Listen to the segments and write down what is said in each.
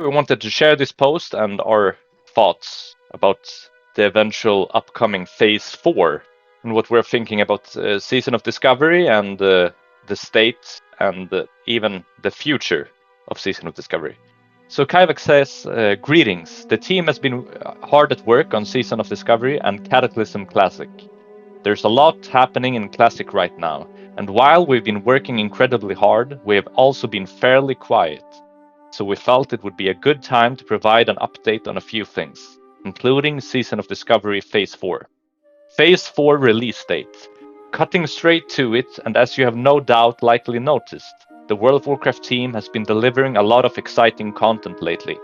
We wanted to share this post and our thoughts about the eventual upcoming Phase 4 and what we're thinking about Season of Discovery and the state and even the future of Season of Discovery. So Kaivak says, greetings. The team has been hard at work on Season of Discovery and Cataclysm Classic. There's a lot happening in Classic right now, and while we've been working incredibly hard, we have also been fairly quiet. So we felt it would be a good time to provide an update on a few things, including Season of Discovery Phase 4. Phase 4 release date. Cutting straight to it, and as you have no doubt likely noticed, the World of Warcraft team has been delivering a lot of exciting content lately.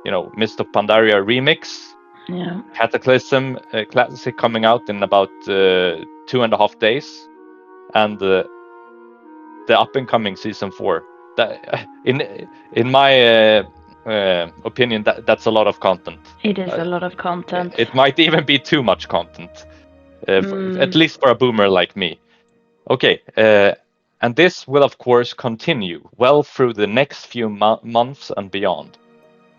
You know, Mist of Pandaria Remix, Yeah. Cataclysm Classic coming out in about 2.5 days, and the up and coming Season 4. That, in my opinion, that's a lot of content. It is a lot of content. It might even be too much content, at least for a boomer like me. Okay, and this will of course continue well through the next few months and beyond.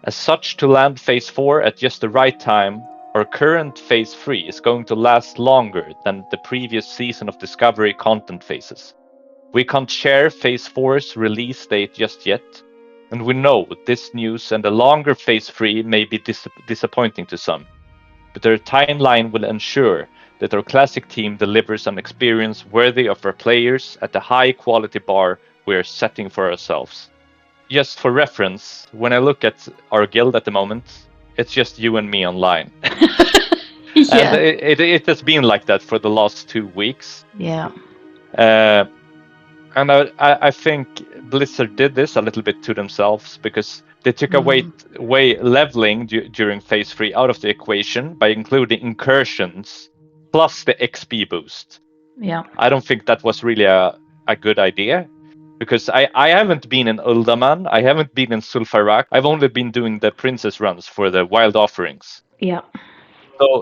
As such, to land Phase 4 at just the right time, our current Phase 3 is going to last longer than the previous Season of Discovery content phases. We can't share Phase 4's release date just yet, and we know this news and a longer Phase 3 may be disappointing to some, but their timeline will ensure that our classic team delivers an experience worthy of our players at the high quality bar we are setting for ourselves. Just for reference, when I look at our guild at the moment, it's just you and me online. Yeah. And it has been like that for the last 2 weeks. Yeah. And I think Blizzard did this a little bit to themselves because they took away leveling during Phase 3 out of the equation by including incursions plus the XP boost. Yeah. I don't think that was really a good idea because I haven't been in Uldaman, I haven't been in Sulfarak, I've only been doing the princess runs for the wild offerings. Yeah.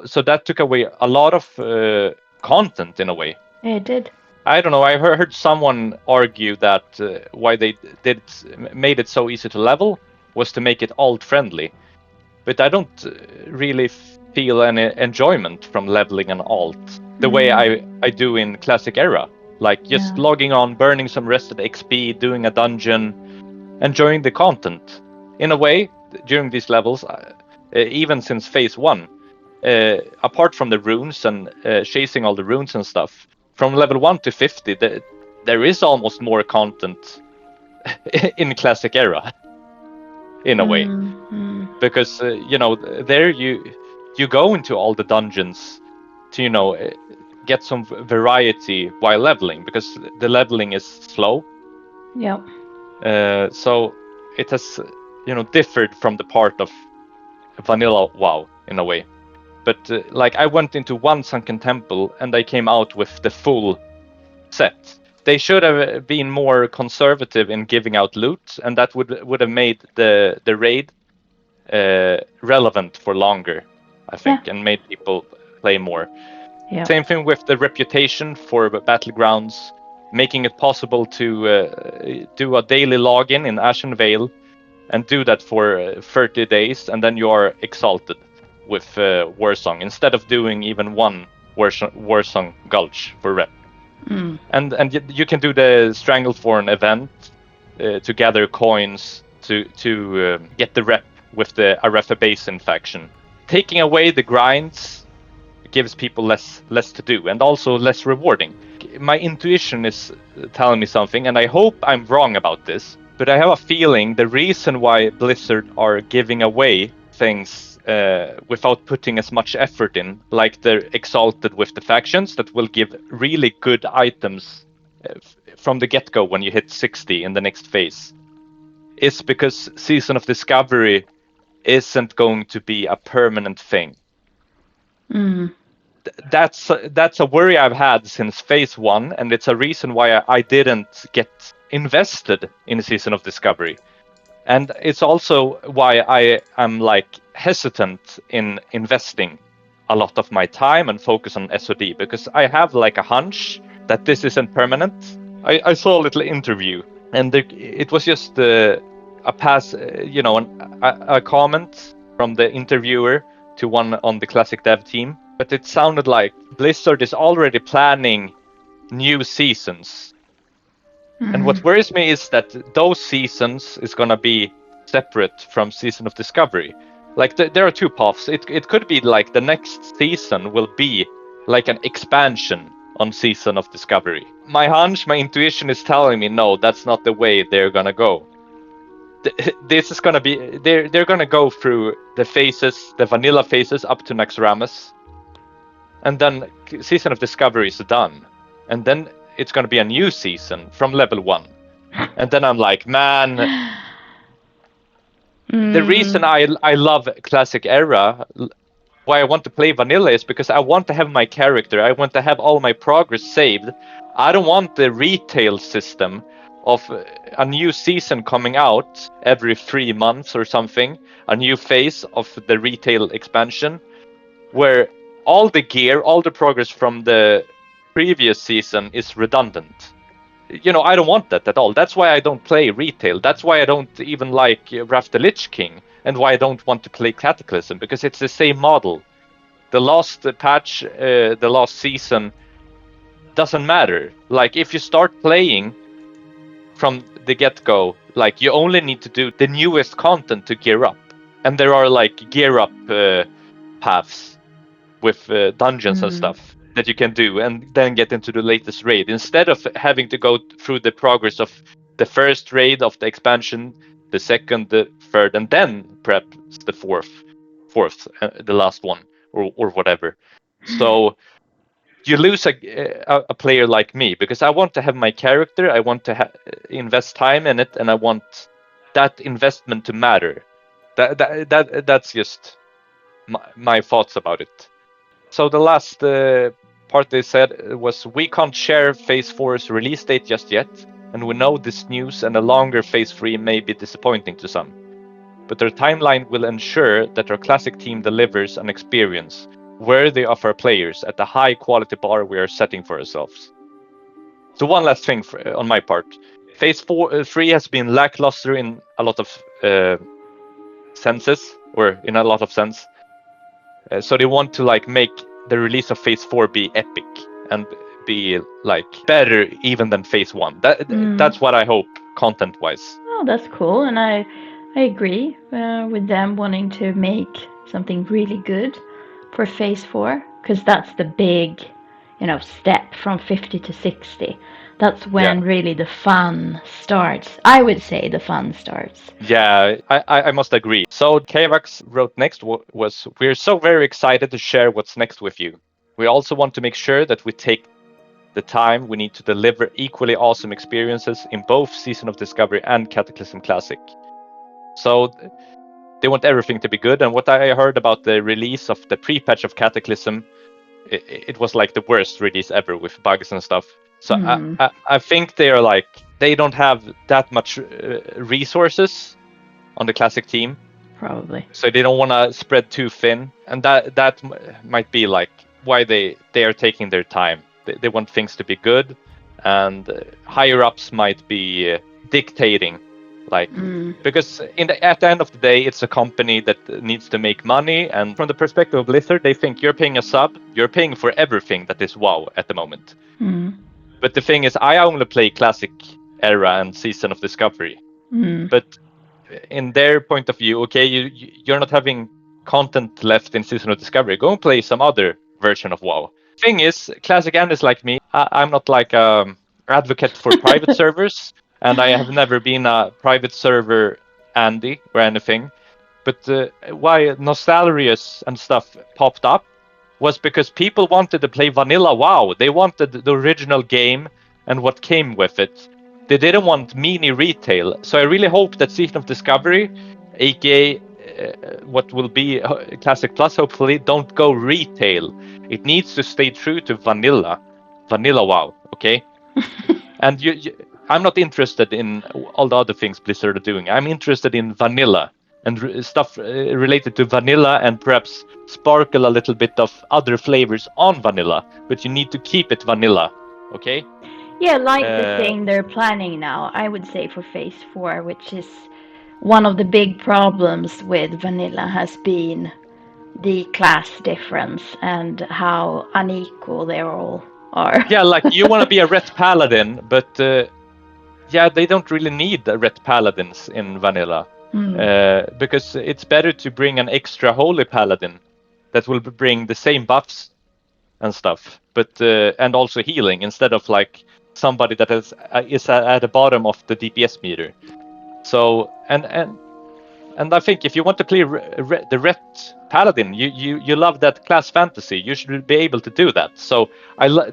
So that took away a lot of content in a way. It did. I don't know. I heard someone argue that why they made it so easy to level was to make it alt friendly, but I don't really feel any enjoyment from leveling an alt the way I do in Classic Era. Like just logging on, burning some rested XP, doing a dungeon, enjoying the content. In a way, during these levels, even since Phase 1, apart from the runes and chasing all the runes and stuff, from level 1 to 50, there is almost more content in Classic Era, in a way. Because, there you go into all the dungeons to, get some variety while leveling, because the leveling is slow. Yeah. So it has, differed from the part of vanilla WoW, in a way. But like I went into one Sunken Temple and I came out with the full set. They should have been more conservative in giving out loot, and that would have made the raid relevant for longer, I think, and made people play more. Yeah. Same thing with the reputation for battlegrounds, making it possible to do a daily login in Ashen Vale and do that for 30 days, and then you are exalted with Warsong instead of doing even one Warsong Gulch for rep. And you can do the Stranglethorn event to gather coins to get the rep with the Aretha Basin faction. Taking away the grinds gives people less to do and also less rewarding. My intuition is telling me something, and I hope I'm wrong about this, but I have a feeling the reason why Blizzard are giving away things without putting as much effort in, like they're exalted with the factions that will give really good items from the get-go when you hit 60 in the next phase, is because Season of Discovery isn't going to be a permanent thing. That's a worry I've had since Phase 1, and it's a reason why I didn't get invested in Season of Discovery. And it's also why I am hesitant in investing a lot of my time and focus on SOD, because I have a hunch that this isn't permanent. I saw a little interview, and it was just a comment from the interviewer to one on the classic dev team, but it sounded like Blizzard is already planning new seasons. And what worries me is that those seasons is gonna be separate from Season of Discovery. Like there are two paths. It could be like the next season will be like an expansion on Season of Discovery. My hunch, my intuition is telling me no, that's not the way they're gonna go. This is gonna be they're gonna go through the phases, the vanilla phases up to Naxxramas, and then Season of Discovery is done, and then it's gonna be a new season from level 1. And then I'm like, man, the reason I love Classic Era, why I want to play vanilla, is because I want to have my character. I want to have all my progress saved. I don't want the retail system of a new season coming out every 3 months or something, a new phase of the retail expansion, where all the gear, all the progress from the previous season is redundant. I don't want that at all. That's why I don't play retail. That's why I don't even like Wrath the Lich King, and why I don't want to play Cataclysm, because it's the same model. The last patch, the last season, doesn't matter. Like, if you start playing from the get-go, like, you only need to do the newest content to gear up. And there are, like, gear up paths with dungeons and stuff that you can do, and then get into the latest raid, instead of having to go through the progress of the first raid of the expansion, the second, the third, and then perhaps the fourth, the last one, or whatever. So you lose a player like me, because I want to have my character, I want to invest time in it, and I want that investment to matter. That's just my thoughts about it. So the last part they said was, we can't share Phase 4's release date just yet, and we know this news and a longer Phase 3 may be disappointing to some. But their timeline will ensure that our classic team delivers an experience worthy of our players at the high quality bar we are setting for ourselves. So one last thing on my part. Phase 3 has been lackluster in a lot of senses, or in a lot of sense. So they want to make the release of Phase 4 be epic and be better even than Phase 1. That's what I hope, content-wise. Oh, that's cool, and I agree with them wanting to make something really good for Phase 4, because that's the big, step from 50 to 60. That's when really the fun starts. I would say the fun starts. Yeah, I must agree. So Kavax wrote next was, we're so very excited to share what's next with you. We also want to make sure that we take the time we need to deliver equally awesome experiences in both Season of Discovery and Cataclysm Classic. So they want everything to be good, and what I heard about the release of the pre-patch of Cataclysm, it was like the worst release ever with bugs and stuff. So I think they don't have that much resources on the classic team. Probably. So they don't want to spread too thin, and that might be why they are taking their time. They want things to be good, and higher ups might be dictating, because at the end of the day, it's a company that needs to make money, and from the perspective of Blizzard, they think you're paying a sub, you're paying for everything that is WoW at the moment. But the thing is, I only play Classic Era and Season of Discovery. But in their point of view, okay, you're not having content left in Season of Discovery. Go and play some other version of WoW. Thing is, classic analysts like me, I'm not advocate for private servers, and I have never been a private server Andy or anything. But why Nostalrius and stuff popped up was because people wanted to play vanilla WoW. They wanted the original game and what came with it. They didn't want mini retail. So I really hope that Season of Discovery, aka what will be Classic Plus, hopefully, don't go retail. It needs to stay true to vanilla WoW, okay? And I'm not interested in all the other things Blizzard are doing. I'm interested in vanilla and stuff related to vanilla, and perhaps sparkle a little bit of other flavors on vanilla, but you need to keep it vanilla, okay? Yeah, the thing they're planning now, I would say, for Phase 4, which is one of the big problems with vanilla has been the class difference and how unequal they all are. Yeah, like you want to be a ret paladin, but yeah, they don't really need the ret paladins in vanilla. Because it's better to bring an extra holy paladin that will bring the same buffs and stuff, but and also healing, instead of like somebody that is at the bottom of the DPS meter. So and I think if you want to play the ret paladin, you love that class fantasy, you should be able to do that. So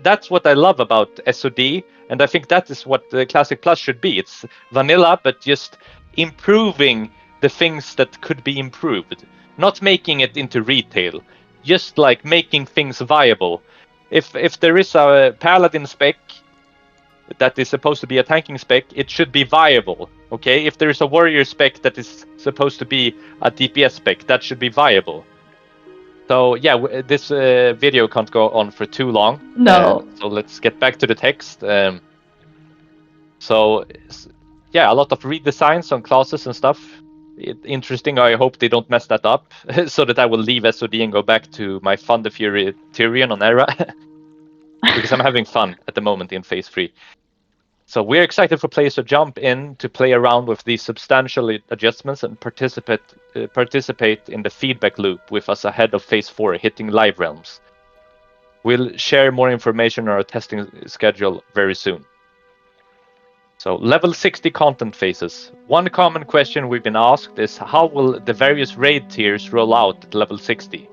that's what I love about SOD, and I think that is what the Classic Plus should be. It's vanilla, but just improving the things that could be improved, not making it into retail, just like making things viable. If there is a paladin spec that is supposed to be a tanking spec, it should be viable. Okay, if there is a warrior spec that is supposed to be a DPS spec, that should be viable. So yeah, this video can't go on for too long. No. So let's get back to the text. So yeah, a lot of redesigns on classes and stuff. Interesting. I hope they don't mess that up, so that I will leave SOD and go back to my Fun the Fury Tyrion on Era, because I'm having fun at the moment in Phase 3. So we're excited for players to jump in to play around with these substantial adjustments and participate in the feedback loop with us ahead of Phase 4 hitting live realms. We'll share more information on our testing schedule very soon. So level 60 content phases. One common question we've been asked is, how will the various raid tiers roll out at level 60?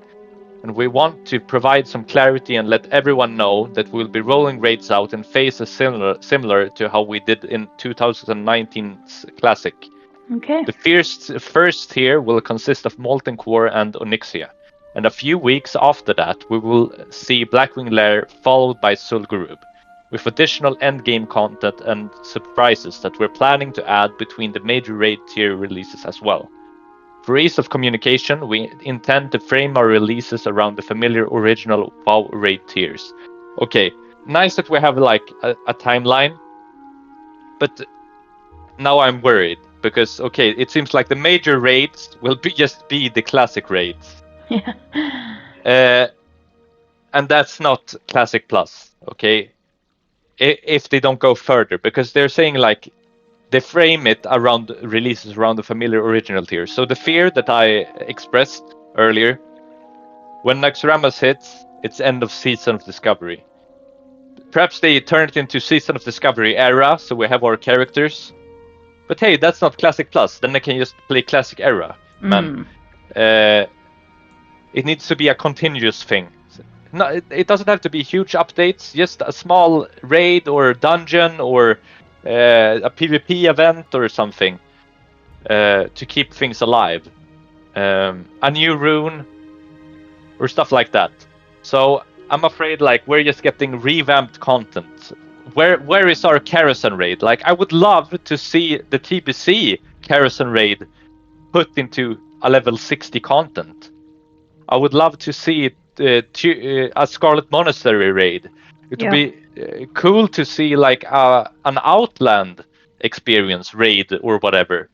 And we want to provide some clarity and let everyone know that we'll be rolling raids out in phases similar to how we did in 2019's Classic. Okay. The first tier will consist of Molten Core and Onyxia, and a few weeks after that we will see Blackwing Lair followed by Sul'Gurub, with additional endgame content and surprises that we're planning to add between the major raid tier releases as well. For ease of communication, we intend to frame our releases around the familiar original WoW raid tiers. Okay, nice that we have like a timeline, but now I'm worried because okay, it seems like the major raids will just be the classic raids. Yeah. And that's not Classic Plus, okay? If they don't go further, because they're saying like they frame it around releases around the familiar original tier. So the fear that I expressed earlier, when Naxxramas hits, it's end of Season of Discovery. Perhaps they turn it into Season of Discovery era, so we have our characters. But hey, that's not Classic Plus. Then I can just play Classic Era, man. It needs to be a continuous thing. No, it doesn't have to be huge updates. Just a small raid or dungeon or a PvP event or something to keep things alive. A new rune or stuff like that. So I'm afraid like we're just getting revamped content. Where is our Karasan raid? Like I would love to see the TBC Karasan raid put into a level 60 content. I would love to see a Scarlet Monastery raid. It would be cool to see like an Outland experience raid or whatever.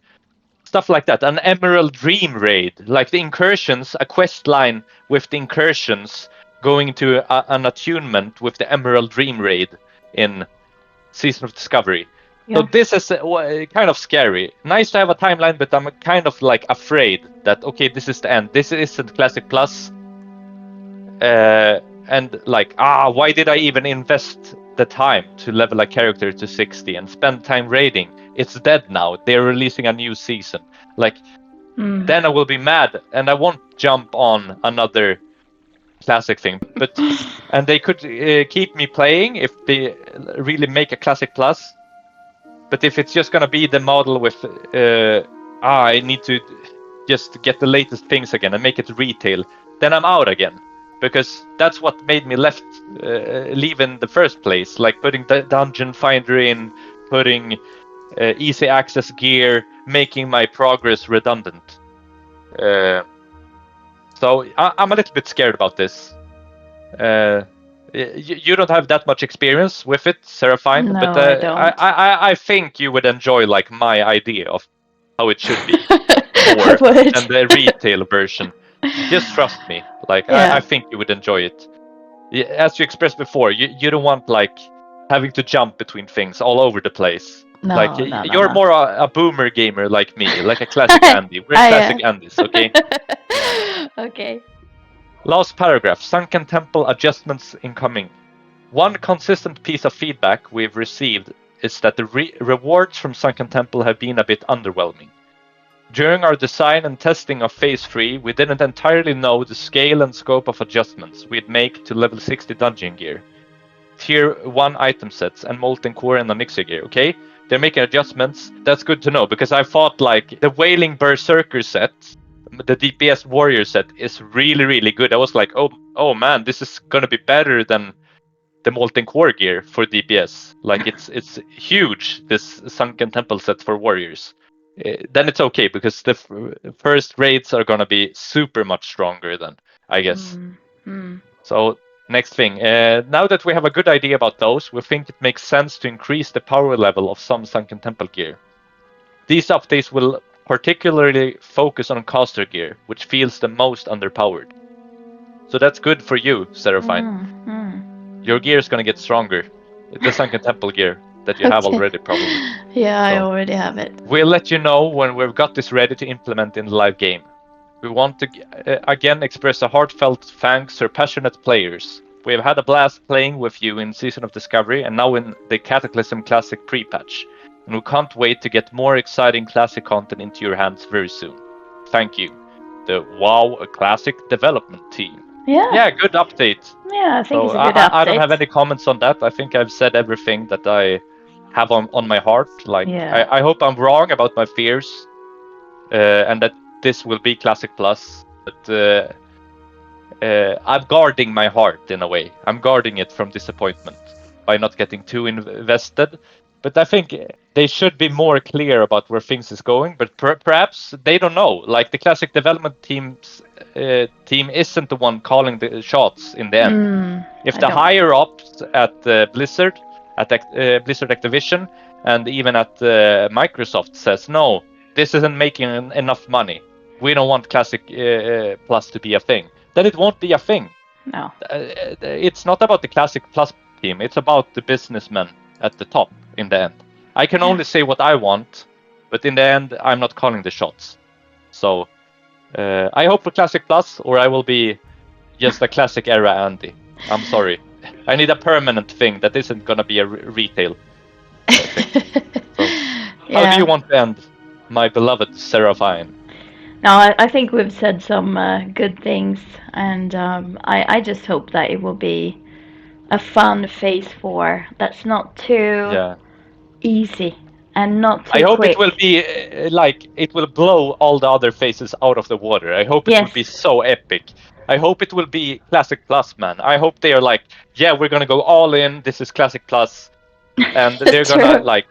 Stuff like that. An Emerald Dream raid. Like the incursions, a quest line with the incursions going to an attunement with the Emerald Dream raid in Season of Discovery. So this is kind of scary. Nice to have a timeline, but I'm kind of like afraid that, okay, this is the end. This isn't Classic Plus. And like, why did I even invest the time to level a character to 60 and spend time raiding? It's dead now. They're releasing a new season. Like, then I will be mad and I won't jump on another classic thing. But and they could keep me playing if they really make a Classic Plus. But if it's just gonna be the model with I need to just get the latest things again and make it retail, then I'm out again. Because that's what made me leave in the first place. Like putting the dungeon finder in, putting easy access gear, making my progress redundant. So I'm a little bit scared about this. You don't have that much experience with it, Seraphine, No, but I don't. I think you would enjoy like my idea of how it should be, I more would. than the retail version. Just trust me. Like Yeah. I think you would enjoy it. As you expressed before, you don't want like having to jump between things all over the place. Like No, no, no, you're no. more a boomer gamer like me, like a classic Andy. We're I, classic Andys, okay? Okay. Last paragraph. Sunken Temple adjustments incoming. One consistent piece of feedback we've received is that the rewards from Sunken Temple have been a bit underwhelming. During our design and testing of Phase 3, we didn't entirely know the scale and scope of adjustments we'd make to level 60 dungeon gear, Tier 1 item sets, and Molten Core and the Mixer gear, okay? They're making adjustments. That's good to know, because I thought like the Wailing Berserker set, the DPS Warrior set, is really, really good. I was like, oh man, this is gonna be better than the Molten Core gear for DPS. Like it's huge, this Sunken Temple set for Warriors. Then it's okay, because the first raids are gonna be super much stronger then, I guess. So next thing, now that we have a good idea about those, we think it makes sense to increase the power level of some Sunken Temple gear. These updates will particularly focus on caster gear, which feels the most underpowered. So that's good for you, Seraphine. Your gear is gonna get stronger. The Sunken Temple gear that you have Okay. already, probably. Yeah, I So already have it. we'll let you know when we've got this ready to implement in the live game. We want to again express a heartfelt thanks to our passionate players. We have had a blast playing with you in Season of Discovery and now in the Cataclysm Classic pre-patch. And we can't wait to get more exciting Classic content into your hands very soon. Thank you. The WoW Classic development team. Yeah, good update. Yeah, I think So it's a good I don't have update. any comments on that. I think I've said everything that I have on my heart. Like Yeah. I hope I'm wrong about my fears, and that this will be Classic Plus. But I'm guarding my heart in a way. I'm guarding it from disappointment by not getting too invested. But I think they should be more clear about where things is going. But perhaps they don't know. Like the Classic development team isn't the one calling the shots in the end. If I the don't. higher ups at Blizzard, at Blizzard Activision, and even at Microsoft says no, this isn't making enough money. We don't want Classic Plus to be a thing. Then it won't be a thing. No. It's not about the Classic Plus team. It's about the businessmen at the top in the end. I can only say what I want, but in the end, I'm not calling the shots. So I hope for Classic Plus, or I will be just a Classic era Andy. I'm sorry. I need a permanent thing that isn't gonna be a retail thing. So, how do you want to end, my beloved Seraphine? No, I think we've said some good things, and I just hope that it will be a fun phase 4 that's not too Yeah. easy and not I too hope it quick. will be like it will blow all the other faces out of the water. I hope it will Yes. be so epic. I hope it will be Classic Plus, man. I hope they are like, yeah, we're gonna go all in. This is Classic Plus, and they're gonna True. like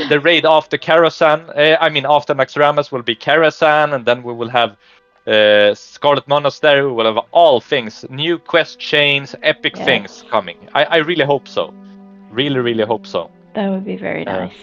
the raid after Karazhan. I mean, after Naxxramas will be Karazhan, and then we will have Scarlet Monastery. We will have all things, new quest chains, epic Yes. things coming. I really hope so. Really, really hope so. That would be very Uh, nice.